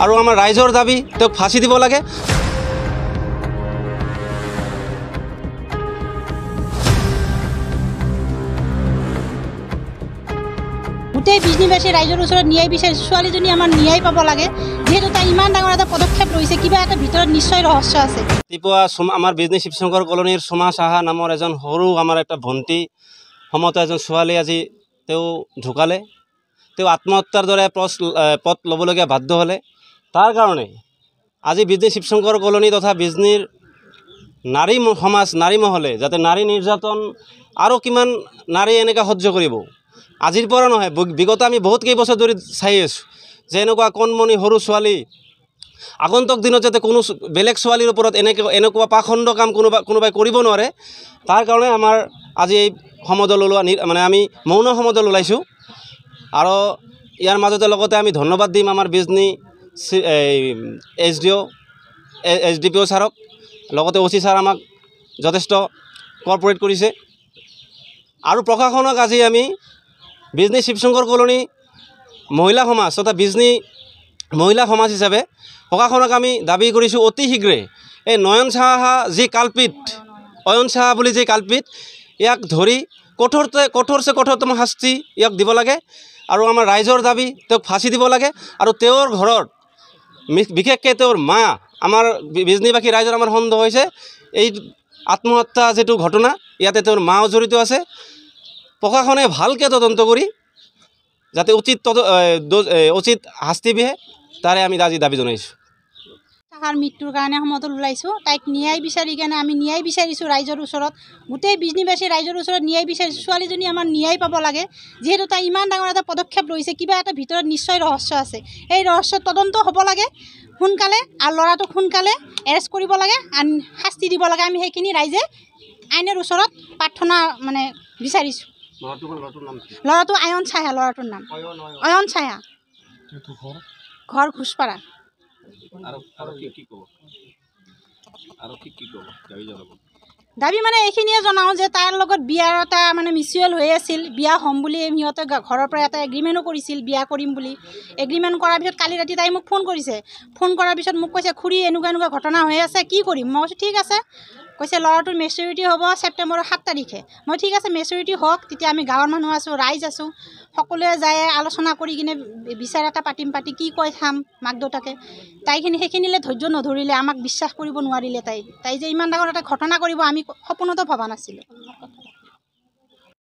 আৰু আমাৰ ৰাইজৰ দাবী তেওঁক ফাঁচি দিব লাগে। গোটেই বিজনীবাসী ৰাইজৰ ওচৰত ন্যায় বিচাৰিছে। ছোৱালীজনী আমাৰ ন্যায় পাব লাগে, যিহেতু তাই ইমান ডাঙৰ এটা পদক্ষেপ লৈছে, কিবা এটা ভিতৰত নিশ্চয় ৰহস্য আছে। ৰাতিপুৱা আমাৰ বিজনী শিৱশংকৰ কলনীৰ সুমা সাহা নামৰ এজন সৰু আমাৰ এটা ভণ্টি সমত এজন ছোৱালী আজি তেওঁ ঢুকালে। তেওঁ আত্মহত্যাৰ দৰে পথ ল'বলগীয়া বাধ্য হ'লে। তাৰ কাৰণে আজি বিজনী শিৱশংকৰ কলনী তথা বিজনীৰ নাৰী সমাজ, নাৰী মহলে যাতে নাৰী নিৰ্যাতন আৰু কিমান নাৰী এনেকৈ সহ্য কৰিব, আজিৰ পৰা নহয়, বিগত আমি বহুত কেইবছৰ ধৰি চাই আছোঁ যে এনেকুৱা কণমণি সৰু ছোৱালী আগন্তুক দিনত যাতে কোনো বেলেগ ছোৱালীৰ ওপৰত এনেকুৱা পাখণ্ড কাম কোনোবাই কৰিব নোৱাৰে। তাৰ কাৰণে আমাৰ আজি এই সমদল ওলোৱা মানে আমি মৌন সমদল ওলাইছোঁ। আৰু ইয়াৰ মাজতে লগতে আমি ধন্যবাদ দিম আমাৰ বিজনী SDPO ছাৰক, লগতে OC ছাৰ আমাক যথেষ্ট কৰ্পৰেট কৰিছে। আৰু প্ৰশাসনক আজি আমি বিজনী শিৱশংকৰ কলনী মহিলা সমাজ তথা বিজনী মহিলা সমাজ হিচাপে প্ৰশাসনক আমি দাবী কৰিছোঁ অতি শীঘ্ৰে এই নয়ন সাহা যি কালপিত, অয়ন সাহা বুলি যি কালপিত, ইয়াক ধৰি কঠোৰছে কঠোৰতম শাস্তি ইয়াক দিব লাগে। আৰু আমাৰ ৰাইজৰ দাবী তেওঁক ফাঁচি দিব লাগে। আৰু তেওঁৰ ঘৰত বিশেষকৈ তেওঁৰ মা, আমাৰ বিজনীবাসী ৰাইজৰ আমাৰ সন্দেহ হৈছে এই আত্মহত্যা যিটো ঘটনা, ইয়াতে তেওঁৰ মাও জড়িত আছে। প্ৰশাসনে ভালকৈ তদন্ত কৰি যাতে উচিত শাস্তি বিহে, তাৰে আমি আজি দাবী জনাইছোঁ। তাহাৰ মৃত্যুৰ কাৰণে সমদল ওলাইছোঁ। তাইক ন্যায় বিচাৰি কেনে আমি ন্যায় বিচাৰিছোঁ ৰাইজৰ ওচৰত, গোটেই বিজনীবাসী ৰাইজৰ ওচৰত ন্যায় বিচাৰিছোঁ। ছোৱালীজনী আমাৰ ন্যায় পাব লাগে, যিহেতু তাই ইমান ডাঙৰ এটা পদক্ষেপ লৈছে, কিবা এটা ভিতৰত নিশ্চয় ৰহস্য আছে। এই ৰহস্যৰ তদন্ত হ'ব লাগে সোনকালে, আৰু ল'ৰাটোক সোনকালে এৰেষ্ট কৰিব লাগে, শাস্তি দিব লাগে। আমি সেইখিনি ৰাইজে আইনৰ ওচৰত প্ৰাৰ্থনা মানে বিচাৰিছোঁ। ল'ৰাটো অয়ন সাহা, ল'ৰাটোৰ নাম অয়ন সাহা, ঘৰ ঘোষপাৰা। দাবী মানে এইখিনিয়ে জনাওঁ যে তাৰ লগত বিয়াৰ এটা মানে মিউচুৱেল হৈ আছিল, বিয়া হ'ম বুলি সিহঁতে ঘৰৰ পৰা এটা এগ্ৰিমেণ্টো কৰিছিল, বিয়া কৰিম বুলি। এগ্ৰিমেণ্ট কৰাৰ পিছত কালি ৰাতি তাই মোক ফোন কৰিছে। ফোন কৰাৰ পিছত মোক কৈছে, খুৰী এনেকুৱা ঘটনা হৈ আছে, কি কৰিম? মই কৈছোঁ ঠিক আছে। কৈছে ল'ৰাটোৰ মেচুৰিটি হ'ব ছেপ্টেম্বৰৰ 7 তাৰিখে। মই ঠিক আছে, মেচুৰিটি হওক, তেতিয়া আমি গাঁৱৰ মানুহ আছোঁ, ৰাইজ আছোঁ, সকলোৱে যায় আলোচনা কৰি কিনে বিচাৰ এটা পাতি কি কয় চাম মাক দেউতাকে। সেইখিনিলে ধৈৰ্য নধৰিলে, আমাক বিশ্বাস কৰিব নোৱাৰিলে। তাই যে ইমান ডাঙৰ এটা ঘটনা কৰিব আমি সপোনতো ভবা নাছিলোঁ।